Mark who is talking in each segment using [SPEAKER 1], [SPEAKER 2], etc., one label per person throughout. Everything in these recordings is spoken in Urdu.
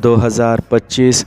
[SPEAKER 1] 2025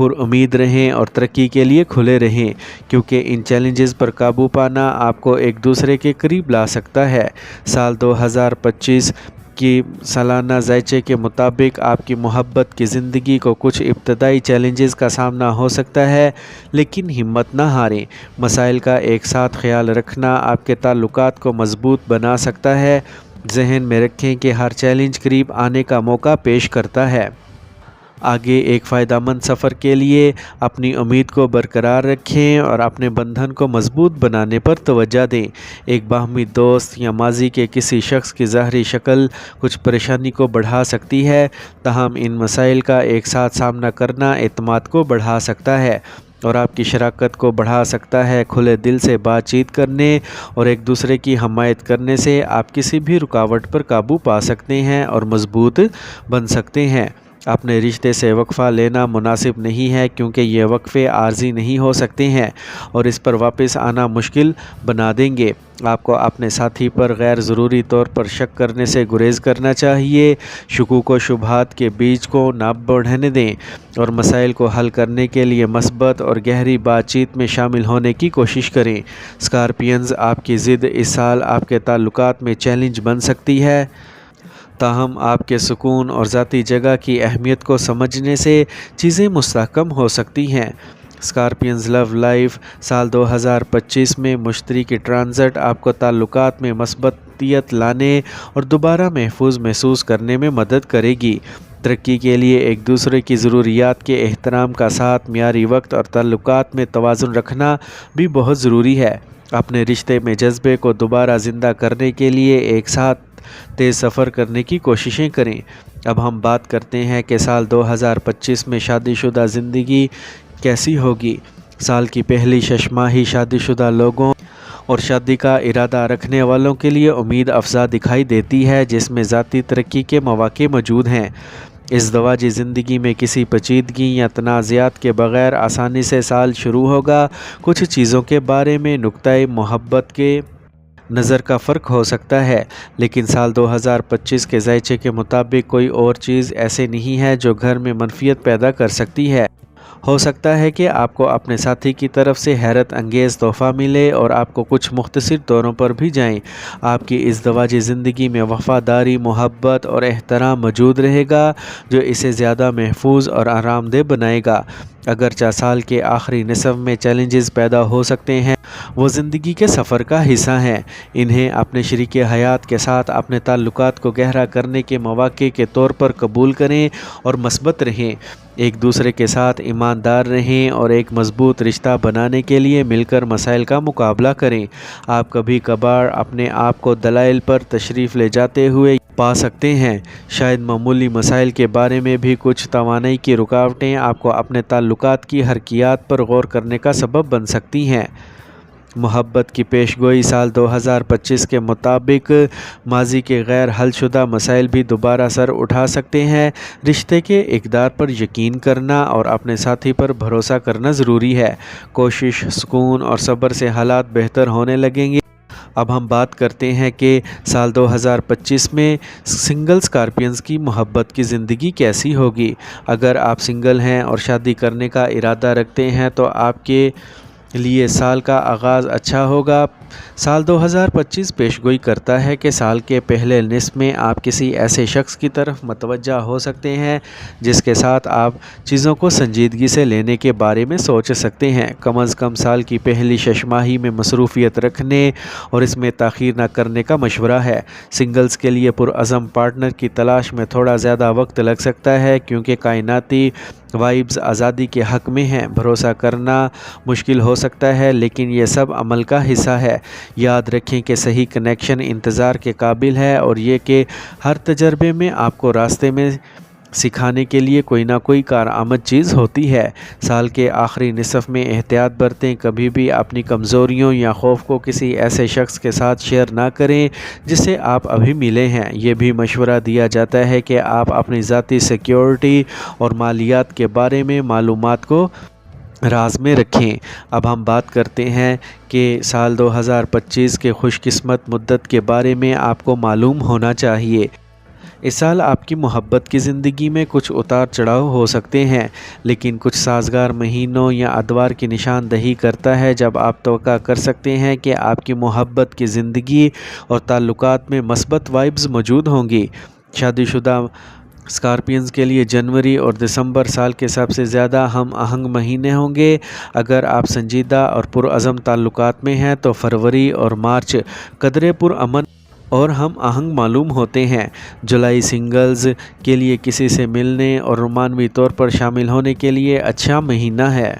[SPEAKER 1] پر امید رہیں اور ترقی کے لیے کھلے رہیں، کیونکہ ان چیلنجز پر قابو پانا آپ کو ایک دوسرے کے قریب لا سکتا ہے۔ سال 2025 کی سالانہ ذائچے کے مطابق آپ کی محبت کی زندگی کو کچھ ابتدائی چیلنجز کا سامنا ہو سکتا ہے، لیکن ہمت نہ ہاریں۔ مسائل کا ایک ساتھ خیال رکھنا آپ کے تعلقات کو مضبوط بنا سکتا ہے۔ ذہن میں رکھیں کہ ہر چیلنج قریب آنے کا موقع پیش کرتا ہے۔ آگے ایک فائدہ مند سفر کے لیے اپنی امید کو برقرار رکھیں اور اپنے بندھن کو مضبوط بنانے پر توجہ دیں۔ ایک باہمی دوست یا ماضی کے کسی شخص کی ظاہری شکل کچھ پریشانی کو بڑھا سکتی ہے، تاہم ان مسائل کا ایک ساتھ سامنا کرنا اعتماد کو بڑھا سکتا ہے اور آپ کی شراکت کو بڑھا سکتا ہے۔ کھلے دل سے بات چیت کرنے اور ایک دوسرے کی حمایت کرنے سے آپ کسی بھی رکاوٹ پر قابو پا سکتے ہیں اور مضبوط بن سکتے ہیں۔ اپنے رشتے سے وقفہ لینا مناسب نہیں ہے، کیونکہ یہ وقفے عارضی نہیں ہو سکتے ہیں اور اس پر واپس آنا مشکل بنا دیں گے۔ آپ کو اپنے ساتھی پر غیر ضروری طور پر شک کرنے سے گریز کرنا چاہیے۔ شکوک و شبہات کے بیج کو نہ بڑھنے دیں اور مسائل کو حل کرنے کے لیے مثبت اور گہری بات چیت میں شامل ہونے کی کوشش کریں۔ اسکارپینز، آپ کی ضد اس سال آپ کے تعلقات میں چیلنج بن سکتی ہے، تاہم آپ کے سکون اور ذاتی جگہ کی اہمیت کو سمجھنے سے چیزیں مستحکم ہو سکتی ہیں۔ اسکارپینز لو لائف، سال 2025 میں مشتری کی ٹرانزٹ آپ کو تعلقات میں مثبتیت لانے اور دوبارہ محفوظ محسوس کرنے میں مدد کرے گی۔ ترقی کے لیے ایک دوسرے کی ضروریات کے احترام کا ساتھ معیاری وقت اور تعلقات میں توازن رکھنا بھی بہت ضروری ہے۔ اپنے رشتے میں جذبے کو دوبارہ زندہ کرنے کے لیے ایک ساتھ تیز سفر کرنے کی کوششیں کریں۔ اب ہم بات کرتے ہیں کہ سال 2025 میں شادی شدہ زندگی کیسی ہوگی۔ سال کی پہلی شش ماہی شادی شدہ لوگوں اور شادی کا ارادہ رکھنے والوں کے لیے امید افزا دکھائی دیتی ہے، جس میں ذاتی ترقی کے مواقع موجود ہیں۔ ازدواجی زندگی میں کسی پیچیدگی یا تنازعات کے بغیر آسانی سے سال شروع ہوگا۔ کچھ چیزوں کے بارے میں نقطۂ محبت کے نظر کا فرق ہو سکتا ہے، لیکن سال 2025 کے ذائچے کے مطابق کوئی اور چیز ایسے نہیں ہے جو گھر میں منفیت پیدا کر سکتی ہے۔ ہو سکتا ہے کہ آپ کو اپنے ساتھی کی طرف سے حیرت انگیز تحفہ ملے اور آپ کو کچھ مختصر دوروں پر بھی جائیں۔ آپ کی ازدواجی زندگی میں وفاداری، محبت اور احترام موجود رہے گا، جو اسے زیادہ محفوظ اور آرام دہ بنائے گا۔ اگرچہ سال کے آخری نصف میں چیلنجز پیدا ہو سکتے ہیں، وہ زندگی کے سفر کا حصہ ہیں۔ انہیں اپنے شریک حیات کے ساتھ اپنے تعلقات کو گہرا کرنے کے مواقع کے طور پر قبول کریں اور مثبت رہیں۔ ایک دوسرے کے ساتھ ایماندار رہیں اور ایک مضبوط رشتہ بنانے کے لیے مل کر مسائل کا مقابلہ کریں۔ آپ کبھی کبھار اپنے آپ کو دلائل پر تشریف لے جاتے ہوئے پا سکتے ہیں۔ شاید معمولی مسائل کے بارے میں بھی کچھ توانائی کی رکاوٹیں آپ کو اپنے تعلقات کی حرکیات پر غور کرنے کا سبب بن سکتی ہیں۔ محبت کی پیش گوئی، سال 2025 کے مطابق ماضی کے غیر حل شدہ مسائل بھی دوبارہ سر اٹھا سکتے ہیں۔ رشتے کے اقدار پر یقین کرنا اور اپنے ساتھی پر بھروسہ کرنا ضروری ہے۔ کوشش، سکون اور صبر سے حالات بہتر ہونے لگیں گے۔ اب ہم بات کرتے ہیں کہ سال 2025 میں سنگل اسکارپینز کی محبت کی زندگی کیسی ہوگی۔ اگر آپ سنگل ہیں اور شادی کرنے کا ارادہ رکھتے ہیں تو آپ کے لیے سال کا آغاز اچھا ہوگا۔ سال 2025 پیشگوئی کرتا ہے کہ سال کے پہلے نصف میں آپ کسی ایسے شخص کی طرف متوجہ ہو سکتے ہیں جس کے ساتھ آپ چیزوں کو سنجیدگی سے لینے کے بارے میں سوچ سکتے ہیں۔ کم از کم سال کی پہلی شش ماہی میں مصروفیت رکھنے اور اس میں تاخیر نہ کرنے کا مشورہ ہے۔ سنگلز کے لیے پرعزم پارٹنر کی تلاش میں تھوڑا زیادہ وقت لگ سکتا ہے، کیونکہ کائناتی وائبز آزادی کے حق میں ہیں۔ بھروسہ کرنا مشکل ہو سکتا ہے، لیکن یہ سب عمل کا حصہ ہے۔ یاد رکھیں کہ صحیح کنیکشن انتظار کے قابل ہے، اور یہ کہ ہر تجربے میں آپ کو راستے میں سکھانے کے لیے کوئی نہ کوئی کارآمد چیز ہوتی ہے۔ سال کے آخری نصف میں احتیاط برتیں۔ کبھی بھی اپنی کمزوریوں یا خوف کو کسی ایسے شخص کے ساتھ شیئر نہ کریں جس سے آپ ابھی ملے ہیں۔ یہ بھی مشورہ دیا جاتا ہے کہ آپ اپنی ذاتی سیکیورٹی اور مالیات کے بارے میں معلومات کو راز میں رکھیں۔ اب ہم بات کرتے ہیں کہ سال 2025 کے خوش قسمت مدت کے بارے میں آپ کو معلوم ہونا چاہیے۔ اس سال آپ کی محبت کی زندگی میں کچھ اتار چڑھاؤ ہو سکتے ہیں، لیکن کچھ سازگار مہینوں یا ادوار کی نشاندہی کرتا ہے جب آپ توقع کر سکتے ہیں کہ آپ کی محبت کی زندگی اور تعلقات میں مثبت وائبز موجود ہوں گی۔ شادی شدہ اسکارپینز کے لیے جنوری اور دسمبر سال کے سب سے زیادہ ہم آہنگ مہینے ہوں گے۔ اگر آپ سنجیدہ اور پرعزم تعلقات میں ہیں تو فروری اور مارچ قدرے پرامن اور ہم آہنگ معلوم ہوتے ہیں۔ جولائی سنگلز کے لیے کسی سے ملنے اور رومانوی طور پر شامل ہونے کے لیے اچھا مہینہ ہے۔